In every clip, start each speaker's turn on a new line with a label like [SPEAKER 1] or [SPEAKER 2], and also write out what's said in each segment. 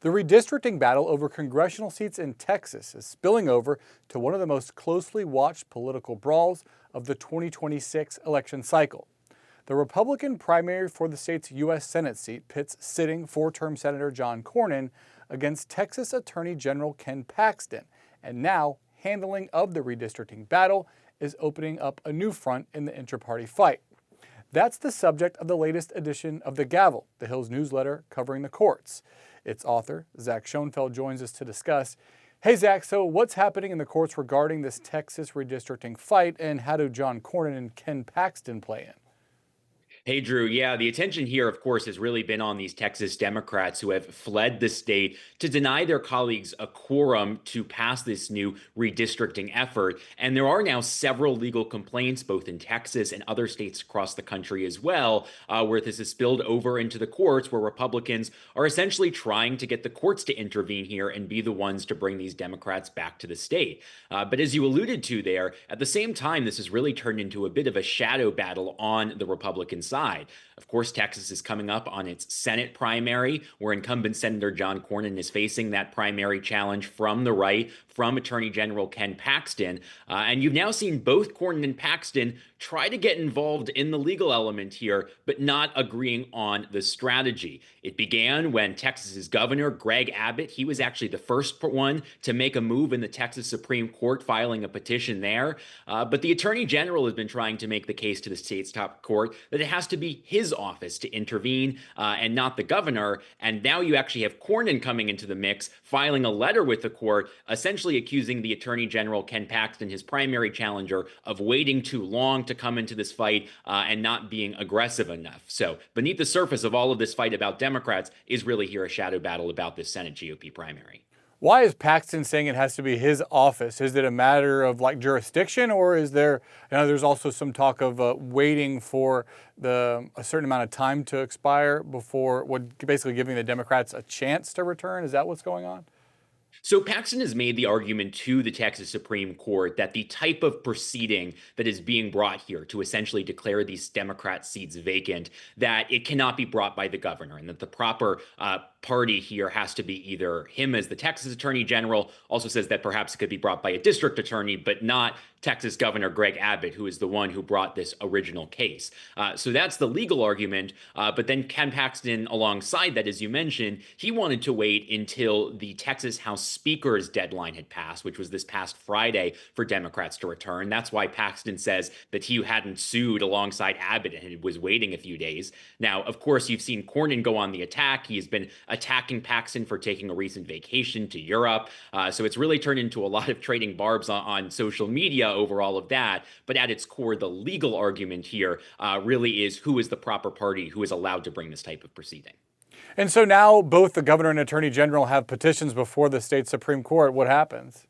[SPEAKER 1] The redistricting battle over congressional seats in Texas is spilling over to one of the most closely watched political brawls of the 2026 election cycle. The Republican primary for the state's U.S. Senate seat pits sitting four-term Senator John Cornyn against Texas Attorney General Ken Paxton, and now handling of the redistricting battle is opening up a new front in the inter-party fight. That's the subject of the latest edition of The Gavel, the Hill's newsletter covering the courts. Its author, Zach Schoenfeld, joins us to discuss. Hey, Zach, so what's happening in the courts regarding this Texas redistricting fight, and how do John Cornyn and Ken Paxton play in?
[SPEAKER 2] Hey, Drew. Yeah, the attention here, of course, has really been on these Texas Democrats who have fled the state to deny their colleagues a quorum to pass this new redistricting effort. And there are now several legal complaints, both in Texas and other states across the country as well, where this has spilled over into the courts, where Republicans are essentially trying to get the courts to intervene here and be the ones to bring these Democrats back to the state. But as you alluded to there, at the same time, this has really turned into a bit of a shadow battle on the Republican side. Of course, Texas is coming up on its Senate primary, where incumbent Senator John Cornyn is facing that primary challenge from the right, from Attorney General Ken Paxton. And you've now seen both Cornyn and Paxton try to get involved in the legal element here, but not agreeing on the strategy. It began when Texas's governor, Greg Abbott, he was actually the first one to make a move in the Texas Supreme Court, filing a petition there. But the Attorney General has been trying to make the case to the state's top court that it has to be his office to intervene and not the governor. And now you actually have Cornyn coming into the mix, filing a letter with the court, essentially accusing the Attorney General, Ken Paxton, his primary challenger, of waiting too long to come into this fight and not being aggressive enough. So beneath the surface of all of this fight about Democrats is really here a shadow battle about this Senate GOP primary.
[SPEAKER 1] Why is Paxton saying it has to be his office? Is it a matter of jurisdiction, or is there, there's also some talk of waiting for a certain amount of time to expire before basically giving the Democrats a chance to return? Is that what's going on?
[SPEAKER 2] So Paxton has made the argument to the Texas Supreme Court that the type of proceeding that is being brought here to essentially declare these Democrat seats vacant, that it cannot be brought by the governor, and that the proper party here has to be either him as the Texas Attorney General, also says that perhaps it could be brought by a district attorney, but not Texas Governor Greg Abbott, who is the one who brought this original case. So that's the legal argument. But then Ken Paxton, alongside that, as you mentioned, he wanted to wait until the Texas House Speaker's deadline had passed, which was this past Friday, for Democrats to return. That's why Paxton says that he hadn't sued alongside Abbott and was waiting a few days. Now, of course, you've seen Cornyn go on the attack. He has been attacking Paxton for taking a recent vacation to Europe. So it's really turned into a lot of trading barbs on social media over all of that. But at its core, the legal argument here really is who is the proper party who is allowed to bring this type of proceeding.
[SPEAKER 1] And so now both the governor and attorney general have petitions before the state Supreme Court. What happens?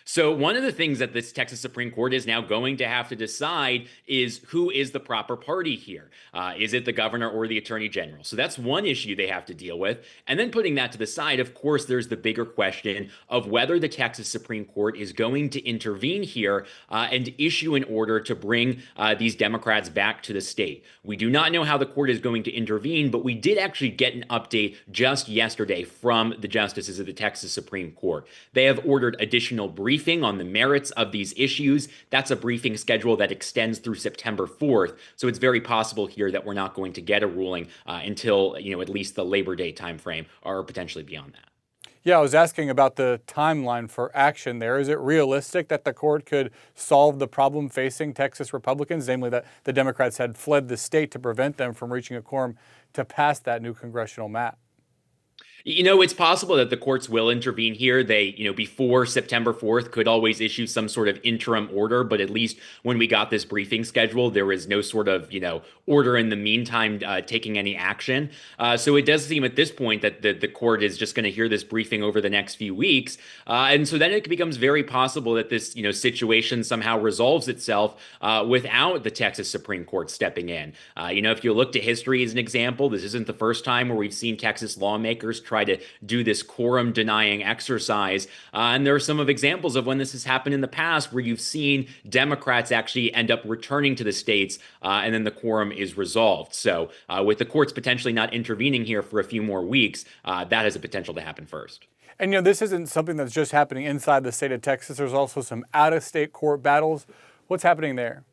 [SPEAKER 2] So one of the things that this Texas Supreme Court is now going to have to decide is who is the proper party here. Is it the governor or the attorney general? So that's one issue they have to deal with. And then putting that to the side, of course, there's the bigger question of whether the Texas Supreme Court is going to intervene here and issue an order to bring these Democrats back to the state. We do not know how the court is going to intervene, but we did actually get an update just yesterday from the justices of the Texas Supreme Court. They have ordered additional briefing on the merits of these issues. That's a briefing schedule that extends through September 4th. So it's very possible here that we're not going to get a ruling until, at least the Labor Day timeframe, or potentially beyond that.
[SPEAKER 1] Yeah, I was asking about the timeline for action there. Is it realistic that the court could solve the problem facing Texas Republicans, namely that the Democrats had fled the state to prevent them from reaching a quorum to pass that new congressional map?
[SPEAKER 2] It's possible that the courts will intervene here. They, before September 4th could always issue some sort of interim order, but at least when we got this briefing schedule, there was no sort of, order in the meantime taking any action. So it does seem at this point that the court is just going to hear this briefing over the next few weeks. And so then it becomes very possible that this, situation somehow resolves itself without the Texas Supreme Court stepping in. If you look to history as an example, this isn't the first time where we've seen Texas lawmakers try try to do this quorum denying exercise. And there are some of examples of when this has happened in the past where you've seen Democrats actually end up returning to the states and then the quorum is resolved. So with the courts potentially not intervening here for a few more weeks, that has a potential to happen first.
[SPEAKER 1] And this isn't something that's just happening inside the state of Texas. There's also some out-of-state court battles. What's happening there?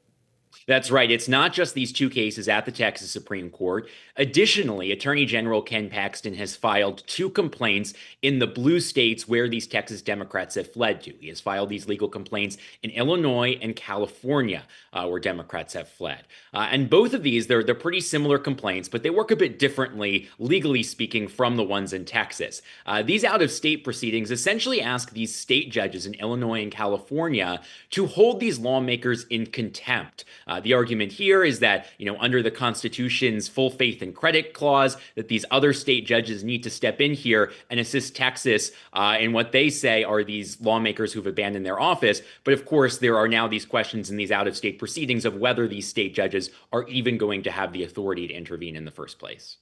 [SPEAKER 2] That's right. It's not just these two cases at the Texas Supreme Court. Additionally, Attorney General Ken Paxton has filed 2 complaints in the blue states where these Texas Democrats have fled to. He has filed these legal complaints in Illinois and California, where Democrats have fled. And both of these, they're pretty similar complaints, but they work a bit differently, legally speaking, from the ones in Texas. These out-of-state proceedings essentially ask these state judges in Illinois and California to hold these lawmakers in contempt. The argument here is that, under the Constitution's full faith and credit clause, that these other state judges need to step in here and assist Texas in what they say are these lawmakers who've abandoned their office. But of course, there are now these questions in these out-of-state proceedings of whether these state judges are even going to have the authority to intervene in the first place.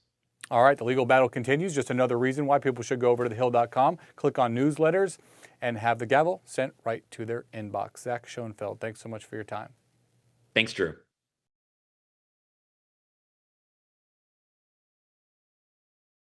[SPEAKER 1] All right, the legal battle continues. Just another reason why people should go over to thehill.com, click on newsletters, and have the gavel sent right to their inbox. Zach Schoenfeld, thanks so much for your time.
[SPEAKER 2] Thanks, Drew.